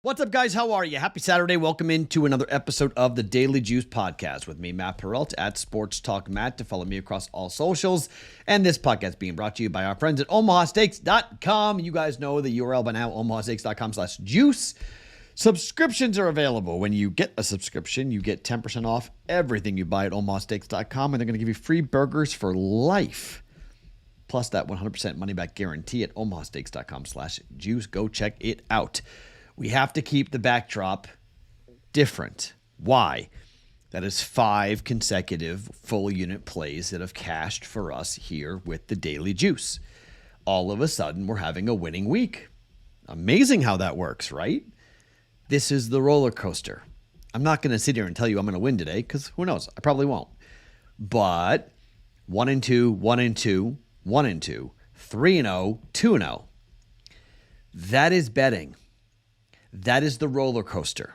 What's up, guys? How are you? Happy Saturday. Welcome into another episode of the Daily Juice Podcast with me, Matt Perrault, at Sports Talk Matt, to follow me across all socials. And this podcast being brought to you by our friends at omahasteaks.com. You guys know the URL by now, omahasteaks.com/juice. Subscriptions are available. When you get a subscription, you get 10% off everything you buy at omahasteaks.com, and they're going to give you free burgers for life. Plus that 100% money-back guarantee at omahasteaks.com/juice. Go check it out. We have to keep the backdrop different. Why? That is 5 consecutive full unit plays that have cashed for us here with the Daily Juice. All of a sudden, we're having a winning week. Amazing how that works, right? This is the roller coaster. I'm not going to sit here and tell you I'm going to win today because who knows? I probably won't. But 1-2, 1-2, 1-2, 3-0, 2-0. That is betting. That is the roller coaster.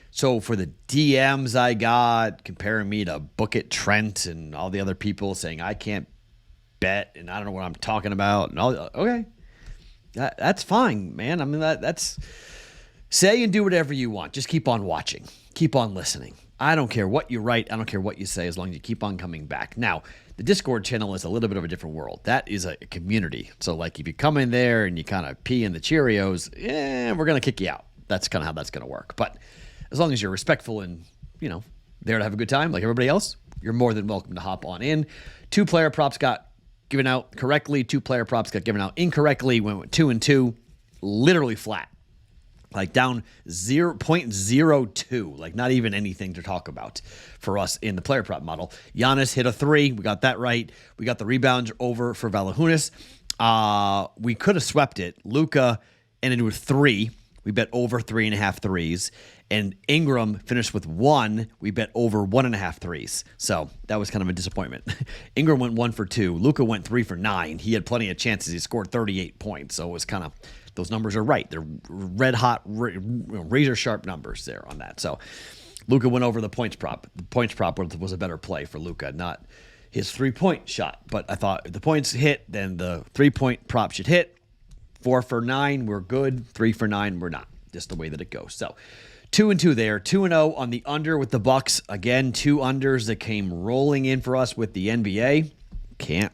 So for the DMs I got comparing me to Book It Trent and all the other people saying I can't bet and I don't know what I'm talking about, and all, okay, that's fine, man. I mean, that's say and do whatever you want. Just keep on watching. Keep on listening. I don't care what you write. I don't care what you say as long as you keep on coming back. Now, the Discord channel is a little bit of a different world. That is a community. So, like, if you come in there and you kind of pee in the Cheerios, we're going to kick you out. That's kind of how that's going to work. But as long as you're respectful and, there to have a good time like everybody else, you're more than welcome to hop on in. 2 player props got given out correctly. 2 player props got given out incorrectly. Went with 2-2, literally flat. Like down 0.02, like not even anything to talk about for us in the player prop model. Giannis hit a 3. We got that right. We got the rebounds over for Valanciunas. We could have swept it. Luka ended with 3. We bet over 3.5 threes. And Ingram finished with 1. We bet over 1.5 threes. So that was kind of a disappointment. Ingram went 1 for 2. Luka went 3 for 9. He had plenty of chances. He scored 38 points. So it was kind of... those numbers are right. They're red hot, razor sharp numbers there on that. So Luka went over the points prop. The points prop was a better play for Luka, not his 3-point shot. But I thought if the points hit, then the 3-point prop should hit. 4 for 9, we're good. 3 for 9, we're not. Just the way that it goes. So 2-2 there. 2-0 on the under with the Bucks. Again, 2 unders that came rolling in for us with the NBA. Can't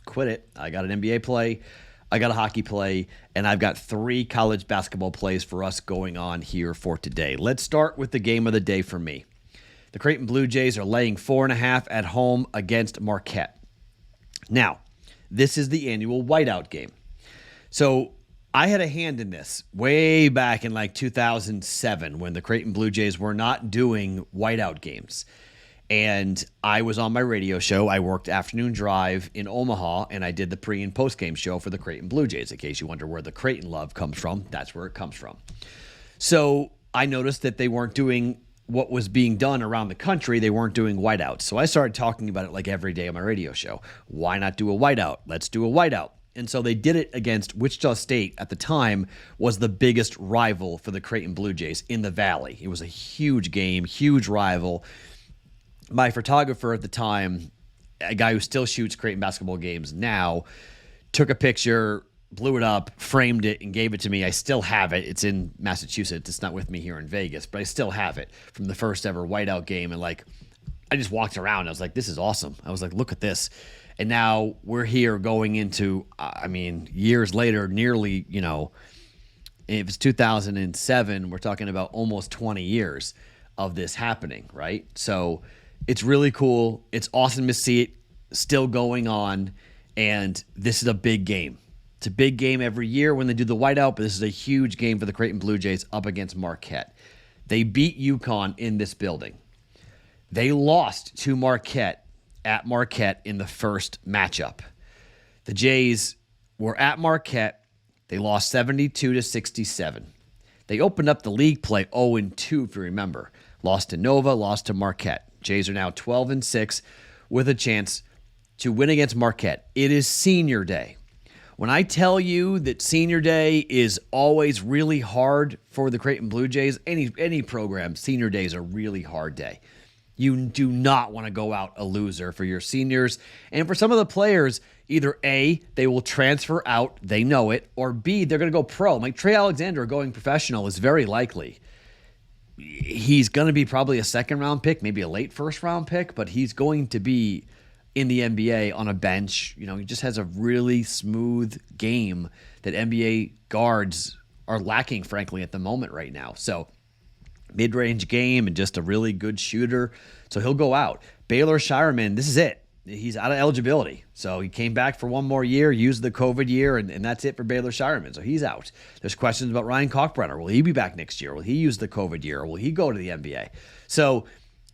quit it. I got an NBA play. I got a hockey play, and I've got 3 college basketball plays for us going on here for today. Let's start with the game of the day for me. The Creighton Blue Jays are laying 4.5 at home against Marquette. Now, this is the annual whiteout game. So I had a hand in this way back in like 2007 when the Creighton Blue Jays were not doing whiteout games. And I was on my radio show. I worked afternoon drive in Omaha, and I did the pre- and post-game show for the Creighton Blue Jays. In case you wonder where the Creighton love comes from, that's where it comes from. So I noticed that they weren't doing what was being done around the country. They weren't doing whiteouts. So I started talking about it like every day on my radio show. Why not do a whiteout? Let's do a whiteout. And so they did it against Wichita State at the time, was the biggest rival for the Creighton Blue Jays in the Valley. It was a huge game, huge rival. My photographer at the time, a guy who still shoots Creighton basketball games now, took a picture, blew it up, framed it, and gave it to me. I still have it. It's in Massachusetts. It's not with me here in Vegas, but I still have it from the first ever whiteout game. And I just walked around. I was like, this is awesome. I was like, look at this. And now we're here going into, years later, nearly, if it's 2007, we're talking about almost 20 years of this happening, right? So it's really cool. It's awesome to see it still going on. And this is a big game. It's a big game every year when they do the whiteout, but this is a huge game for the Creighton Blue Jays up against Marquette. They beat UConn in this building. They lost to Marquette at Marquette in the first matchup. The Jays were at Marquette. They lost 72-67. They opened up the league play 0-2, if you remember. Lost to Nova, lost to Marquette. Jays are now 12-6 with a chance to win against Marquette. It is senior day. When I tell you that senior day is always really hard for the Creighton Blue Jays, any program, senior day is a really hard day. You do not want to go out a loser for your seniors. And for some of the players, Either A, they will transfer out, they know it, or B, they're going to go pro. Like Trey Alexander going professional is very likely. He's going to be probably a second-round pick, maybe a late first-round pick, but he's going to be in the NBA on a bench. You know, he just has a really smooth game that NBA guards are lacking, frankly, at the moment right now. So mid-range game and just a really good shooter. So he'll go out. Baylor Shireman, this is it. He's out of eligibility. So he came back for one more year, used the COVID year, and that's it for Baylor Shireman. So he's out. There's questions about Ryan Kalkbrenner. Will he be back next year? Will he use the COVID year? Or will he go to the NBA? So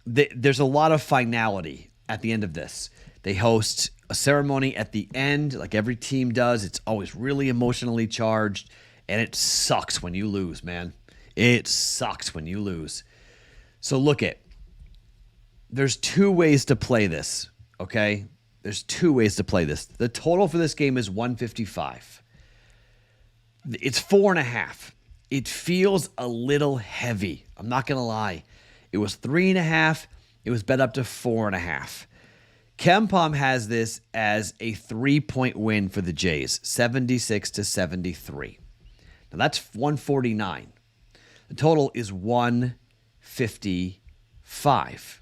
there's a lot of finality at the end of this. They host a ceremony at the end, like every team does. It's always really emotionally charged, and it sucks when you lose, man. It sucks when you lose. So look it. There's two ways to play this. Okay, there's two ways to play this. The total for this game is 155. It's 4.5. It feels a little heavy. I'm not going to lie. It was 3.5. It was bet up to 4.5. KenPom has this as a 3-point win for the Jays, 76-73. Now that's 149. The total is 155.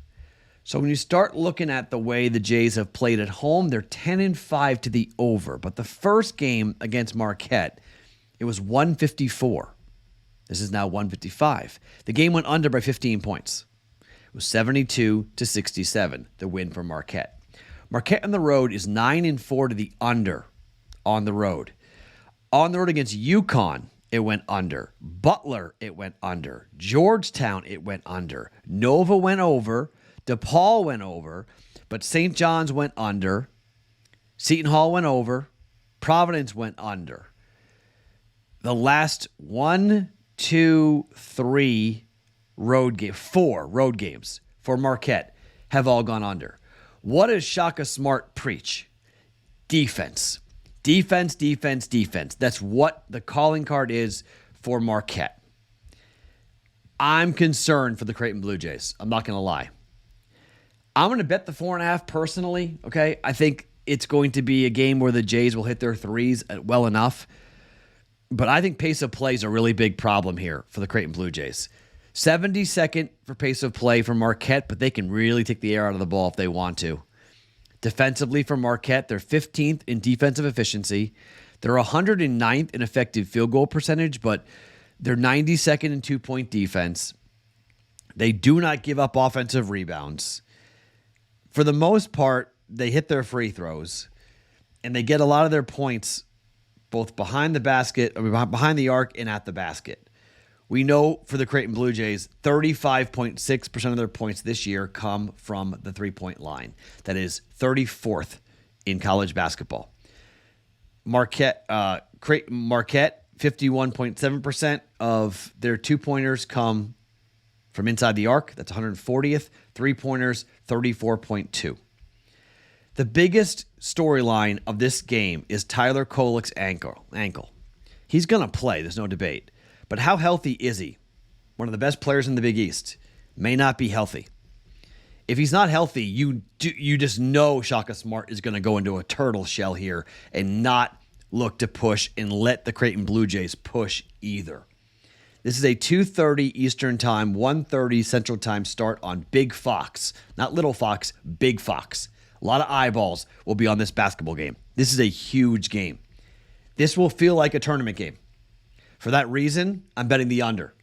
So when you start looking at the way the Jays have played at home, they're 10-5 to the over. But the first game against Marquette, it was 154. This is now 155. The game went under by 15 points. It was 72-67, the win for Marquette. Marquette on the road is 9-4 to the under on the road. On the road against UConn, it went under. Butler, it went under. Georgetown, it went under. Nova went over. DePaul went over, but St. John's went under. Seton Hall went over. Providence went under. The last 4 road games for Marquette have all gone under. What does Shaka Smart preach? Defense. Defense, defense, defense. That's what the calling card is for Marquette. I'm concerned for the Creighton Blue Jays. I'm not going to lie. I'm going to bet the 4.5 personally, okay? I think it's going to be a game where the Jays will hit their threes well enough. But I think pace of play is a really big problem here for the Creighton Blue Jays. 72nd for pace of play for Marquette, but they can really take the air out of the ball if they want to. Defensively for Marquette, they're 15th in defensive efficiency. They're 109th in effective field goal percentage, but they're 92nd in two-point defense. They do not give up offensive rebounds. For the most part, they hit their free throws, and they get a lot of their points both behind the basket, or behind the arc, and at the basket. We know for the Creighton Blue Jays, 35.6% of their points this year come from the three-point line. That is 34th in college basketball. Marquette, 51.7% of their two-pointers come from inside the arc. That's 140th. Three-pointers, 34.2. The biggest storyline of this game is Tyler Kolek's ankle. He's going to play. There's no debate. But how healthy is he? One of the best players in the Big East. May not be healthy. If he's not healthy, you just know Shaka Smart is going to go into a turtle shell here and not look to push and let the Creighton Blue Jays push either. This is a 2:30 Eastern Time, 1:30 Central Time start on Big Fox. Not Little Fox, Big Fox. A lot of eyeballs will be on this basketball game. This is a huge game. This will feel like a tournament game. For that reason, I'm betting the under.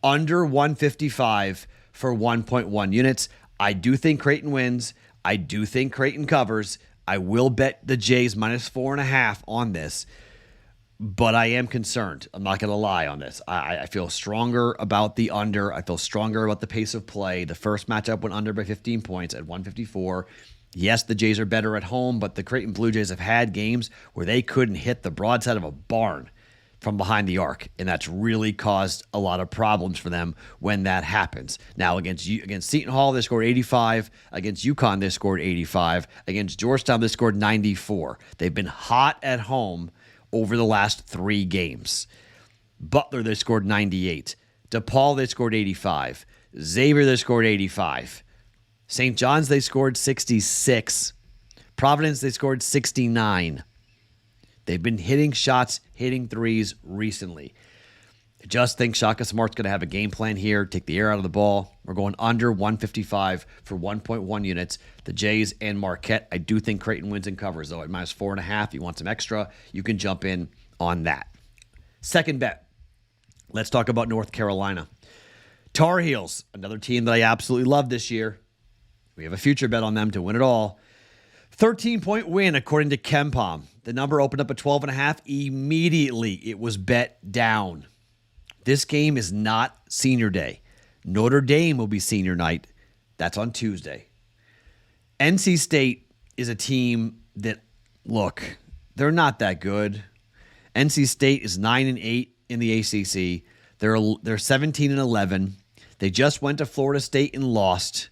Under 155 for 1.1 units. I do think Creighton wins. I do think Creighton covers. I will bet the Jays minus 4.5 on this. But I am concerned. I'm not going to lie on this. I feel stronger about the under. I feel stronger about the pace of play. The first matchup went under by 15 points at 154. Yes, the Jays are better at home, but the Creighton Blue Jays have had games where they couldn't hit the broadside of a barn from behind the arc, and that's really caused a lot of problems for them when that happens. Now, against Seton Hall, they scored 85. Against UConn, they scored 85. Against Georgetown, they scored 94. They've been hot at home over the last 3 games. Butler, they scored 98. DePaul, they scored 85. Xavier, they scored 85. St. John's, they scored 66. Providence, they scored 69. They've been hitting shots, hitting threes recently. I just think Shaka Smart's going to have a game plan here, take the air out of the ball. We're going under 155 for 1.1 units. The Jays and Marquette. I do think Creighton wins and covers, though, at minus 4.5. You want some extra, you can jump in on that. Second bet. Let's talk about North Carolina. Tar Heels, another team that I absolutely love this year. We have a future bet on them to win it all. 13-point win, according to KenPom. The number opened up at 12.5. Immediately, it was bet down. This game is not senior day. Notre Dame will be senior night. That's on Tuesday. NC State is a team that, look, they're not that good. NC State is 9-8 in the ACC. They're 17-11. They just went to Florida State and lost.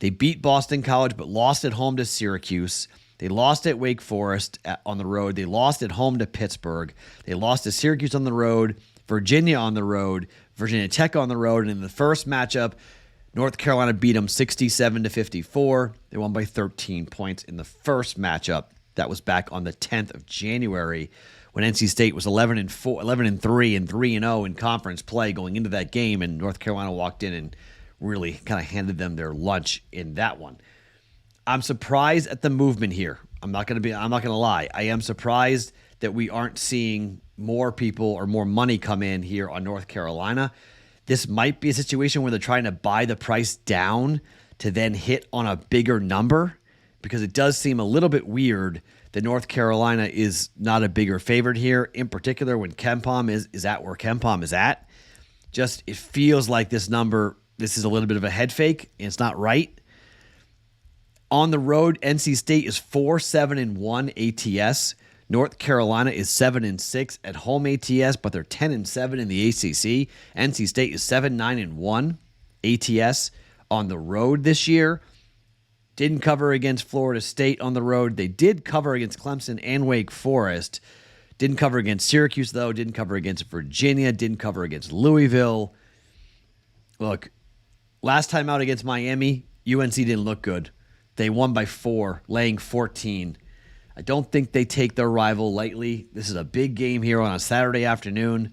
They beat Boston College but lost at home to Syracuse. They lost at Wake Forest on the road. They lost at home to Pittsburgh. They lost to Syracuse on the road, Virginia on the road, Virginia Tech on the road. And in the first matchup, North Carolina beat them 67-54. They won by 13 points in the first matchup. That was back on the 10th of January when NC State was 11-3 and 3-0 in conference play going into that game, and North Carolina walked in and really kind of handed them their lunch in that one. I'm surprised at the movement here. I'm not going to lie. I am surprised that we aren't seeing more people or more money come in here on North Carolina. This might be a situation where they're trying to buy the price down to then hit on a bigger number, because it does seem a little bit weird that North Carolina is not a bigger favorite here, in particular when KenPom is at where KenPom is at. Just, it feels like this number, this is a little bit of a head fake, and it's not right. On the road, NC State is 4-7-1 ATS. North Carolina is 7-6 at home ATS, but they're 10-7 in the ACC. NC State is 7-9-1 ATS on the road this year. Didn't cover against Florida State on the road. They did cover against Clemson and Wake Forest. Didn't cover against Syracuse, though. Didn't cover against Virginia. Didn't cover against Louisville. Look, last time out against Miami, UNC didn't look good. They won by 4, laying 14. I don't think they take their rival lightly. This is a big game here on a Saturday afternoon.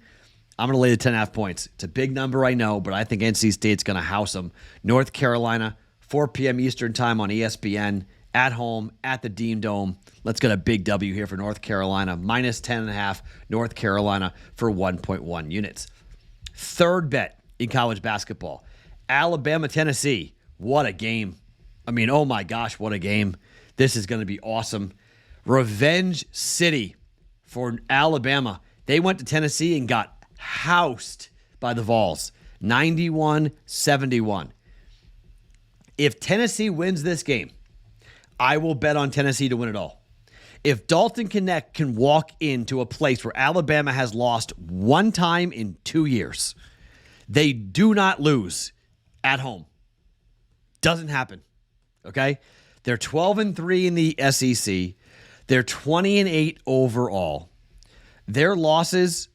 I'm going to lay the 10.5 points. It's a big number, I know, but I think NC State's going to house them. North Carolina, 4 p.m. Eastern time on ESPN, at home, at the Dean Dome. Let's get a big W here for North Carolina. Minus 10.5, North Carolina for 1.1 units. Third bet in college basketball. Alabama, Tennessee. What a game. I mean, oh my gosh, what a game. This is going to be awesome. Revenge City for Alabama. They went to Tennessee and got housed by the Vols. 91-71. If Tennessee wins this game, I will bet on Tennessee to win it all. If Dalton Knecht can walk into a place where Alabama has lost one time in 2 years, they do not lose at home. Doesn't happen. Okay? They're 12-3 in the SEC. They're 20-8 overall. Their losses,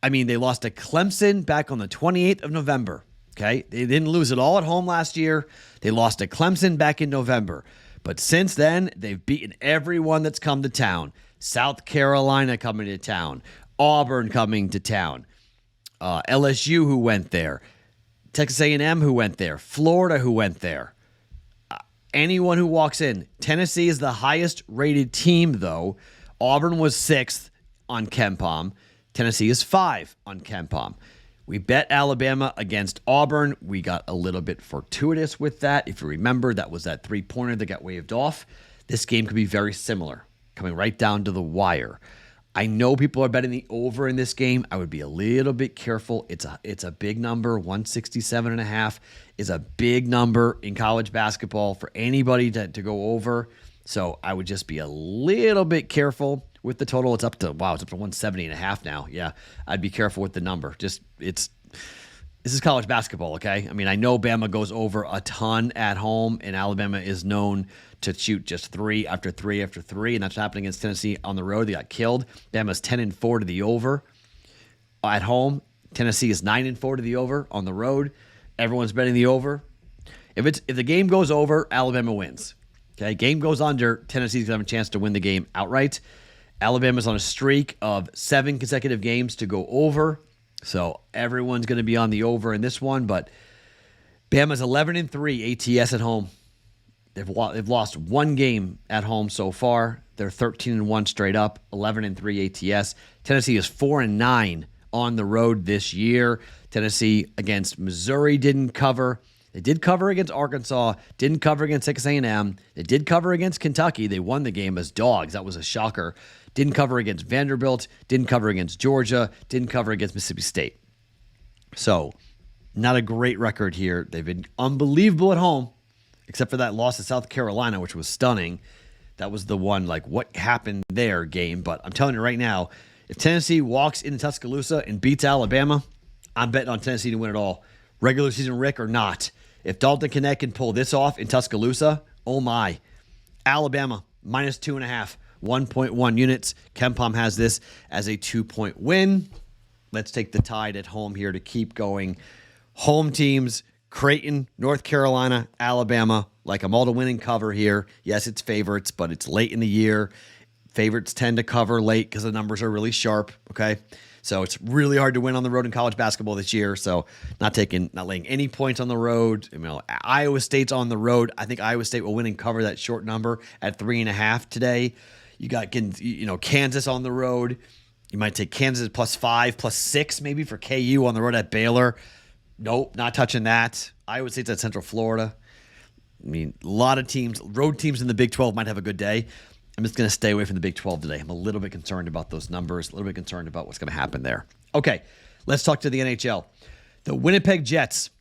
they lost to Clemson back on the 28th of November. Okay? They didn't lose it all at home last year. They lost to Clemson back in November. But since then, they've beaten everyone that's come to town. South Carolina coming to town. Auburn coming to town. LSU who went there. Texas A&M who went there. Florida who went there. Anyone who walks in. Tennessee is the highest rated team, though. Auburn was 6th on KenPom. Tennessee is 5 on KenPom. We bet Alabama against Auburn. We got a little bit fortuitous with that. If you remember, that was that three-pointer that got waved off. This game could be very similar, coming right down to the wire. I know people are betting the over in this game. I would be a little bit careful. It's a big number. 167.5 is a big number in college basketball for anybody to go over. So I would just be a little bit careful with the total. It's up to 170.5 now. Yeah, I'd be careful with the number. This is college basketball, okay? I know Bama goes over a ton at home, and Alabama is known to shoot just 3 after 3 after 3, and that's happening against Tennessee on the road. They got killed. Bama's 10-4 to the over at home. Tennessee is 9-4 to the over on the road. Everyone's betting the over. If the game goes over, Alabama wins. Okay, game goes under. Tennessee's going to have a chance to win the game outright. Alabama's on a streak of 7 consecutive games to go over. So everyone's going to be on the over in this one. But Bama's 11-3 ATS at home. They've lost 1 game at home so far. They're 13-1 straight up, 11-3 ATS. Tennessee is 4-9 on the road this year. Tennessee against Missouri didn't cover. They did cover against Arkansas, didn't cover against Texas A&M. They did cover against Kentucky. They won the game as dogs. That was a shocker. Didn't cover against Vanderbilt, didn't cover against Georgia, didn't cover against Mississippi State. So, not a great record here. They've been unbelievable at home, except for that loss to South Carolina, which was stunning. That was the one, like, what happened there game. But I'm telling you right now, if Tennessee walks into Tuscaloosa and beats Alabama, I'm betting on Tennessee to win it all. Regular season Rick or not. If Dalton Knecht can pull this off in Tuscaloosa, oh my. Alabama, -2.5, 1.1 units. KenPom has this as a 2-point win. Let's take the Tide at home here to keep going. Home teams, Creighton, North Carolina, Alabama. Like I'm all to win and cover here. Yes, it's favorites, but it's late in the year. Favorites tend to cover late because the numbers are really sharp, okay? So it's really hard to win on the road in college basketball this year. So not laying any points on the road. Iowa State's on the road. I think Iowa State will win and cover that short number at 3.5 today. You got Kansas on the road. You might take Kansas +5, +6 maybe for KU on the road at Baylor. Nope, not touching that. Iowa State's at Central Florida. I mean, a lot of teams, road teams in the Big 12 might have a good day. I'm just going to stay away from the Big 12 today. I'm a little bit concerned about those numbers, a little bit concerned about what's going to happen there. Okay, let's talk to the NHL. The Winnipeg Jets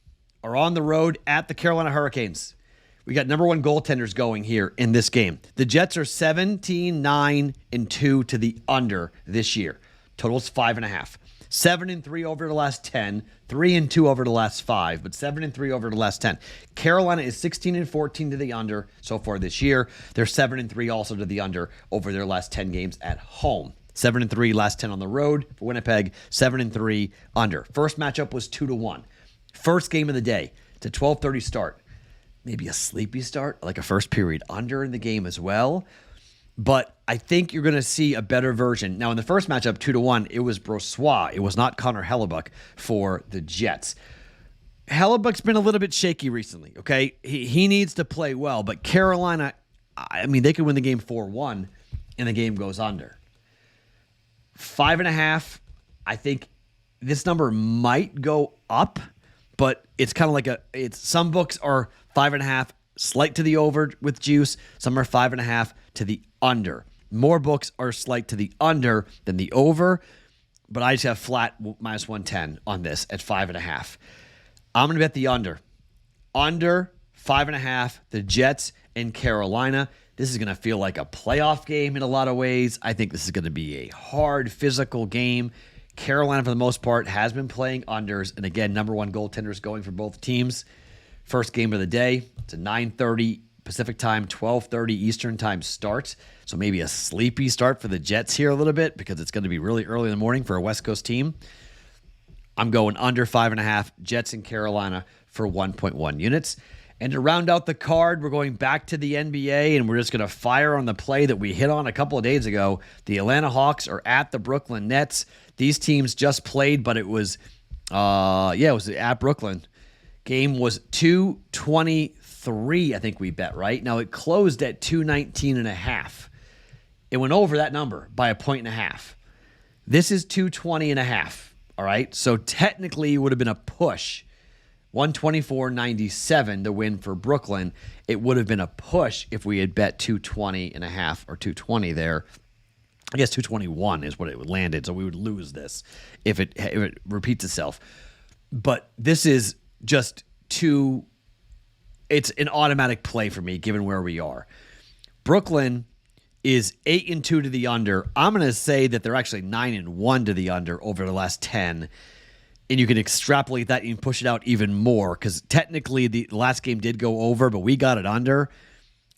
are on the road at the Carolina Hurricanes. We got number 1 goaltenders going here in this game. The Jets are 17-9-2 to the under this year. Total's 5.5. 7-3 over the last 10, 3-2 over the last 5, but 7-3 over the last 10. Carolina is 16-14 to the under so far this year. They're 7-3 also to the under over their last 10 games at home. 7-3 last 10 on the road for Winnipeg. 7-3 under. First matchup was 2-1. First game of the day. It's a 12:30 start. Maybe a sleepy start, like a first period under in the game as well. But I think you're going to see a better version. Now, in the first matchup, 2-1, it was Brossoit. It was not Connor Hellebuck for the Jets. Hellebuck's been a little bit shaky recently, okay? He needs to play well. But Carolina, I mean, they could win the game 4-1, and the game goes under. 5.5, I think this number might go up, but it's kind of like some books are 5.5, slight to the over with juice. Some are 5.5 to the under. More books are slight to the under than the over, but I just have flat -110 on this at 5.5. I'm going to bet the under. Under 5.5, the Jets and Carolina. This is going to feel like a playoff game in a lot of ways. I think this is going to be a hard, physical game. Carolina, for the most part, has been playing unders. And again, number 1 goaltenders going for both teams. First game of the day. It's a 9:30 Pacific time, 12:30 Eastern time start. So maybe a sleepy start for the Jets here a little bit because it's going to be really early in the morning for a West Coast team. I'm going under 5.5, Jets in Carolina for 1.1 units. And to round out the card, we're going back to the NBA, and we're just going to fire on the play that we hit on a couple of days ago. The Atlanta Hawks are at the Brooklyn Nets. These teams just played, but it was at Brooklyn. Game was 223, I think we bet, right? Now, it closed at 219.5. It went over that number by 1.5. This is 220.5, all right? So technically, it would have been a push. 124.97 to win for Brooklyn. It would have been a push if we had bet 220.5 or 220 there. I guess 221 is what it would landed, so we would lose this if it repeats itself. But this is just it's an automatic play for me given where we are. Brooklyn is 8-2 to the under. I'm going to say that they're actually 9-1 to the under over the last 10. And you can extrapolate that and push it out even more because technically the last game did go over, but we got it under.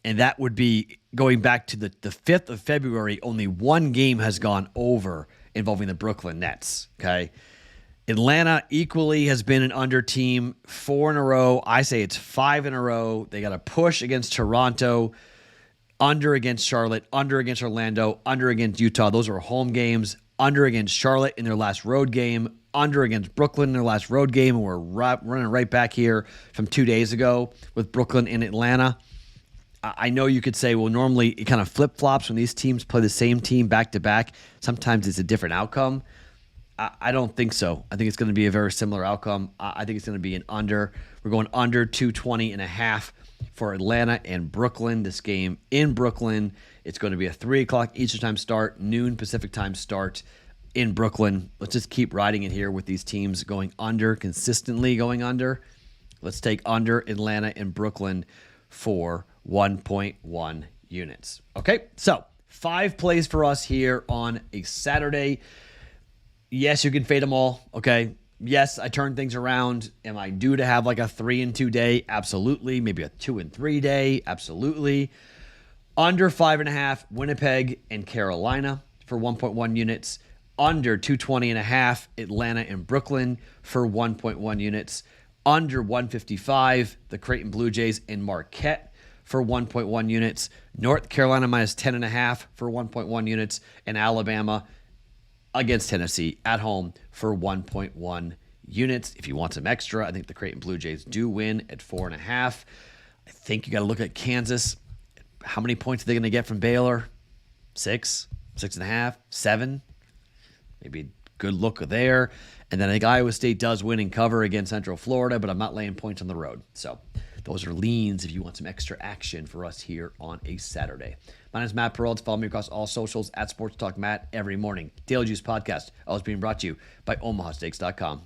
And that would be going back to the 5th of February. Only one game has gone over involving the Brooklyn Nets. Okay. Atlanta equally has been an under team 4 in a row. I say it's 5 in a row. They got a push against Toronto. Under against Charlotte, under against Orlando, under against Utah. Those are home games. Under against Charlotte in their last road game. Under against Brooklyn in their last road game. And we're running right back here from 2 days ago with Brooklyn and Atlanta. I know you could say, well, normally it kind of flip-flops when these teams play the same team back-to-back. Sometimes it's a different outcome. I don't think so. I think it's going to be a very similar outcome. I think it's going to be an under. We're going under 220.5 for Atlanta and Brooklyn. This game in Brooklyn, it's going to be a 3 o'clock Eastern time start, noon Pacific time start in Brooklyn. Let's just keep riding it here with these teams going under, consistently going under. Let's take under Atlanta and Brooklyn for 1.1 units. Okay, so 5 plays for us here on a Saturday. Yes, you can fade them all, okay? Yes, I turned things around. Am I due to have like a 3-2 day? Absolutely. Maybe a 2-3 day? Absolutely. Under 5.5, Winnipeg and Carolina for 1.1 units. Under 220.5, Atlanta and Brooklyn for 1.1 units. Under 155, the Creighton Blue Jays and Marquette for 1.1 units. North Carolina minus 10.5 for 1.1 units. And Alabama against Tennessee at home for 1.1 units. If you want some extra, I think the Creighton Blue Jays do win at 4.5. I think you got to look at Kansas. How many points are they going to get from Baylor? 6, 6.5, 7. Maybe a good look there. And then I think Iowa State does win and cover against Central Florida, but I'm not laying points on the road. So those are leans if you want some extra action for us here on a Saturday. My name is Matt Perrault. Follow me across all socials at SportsTalkMatt every morning. Daily Juice Podcast, always being brought to you by OmahaSteaks.com.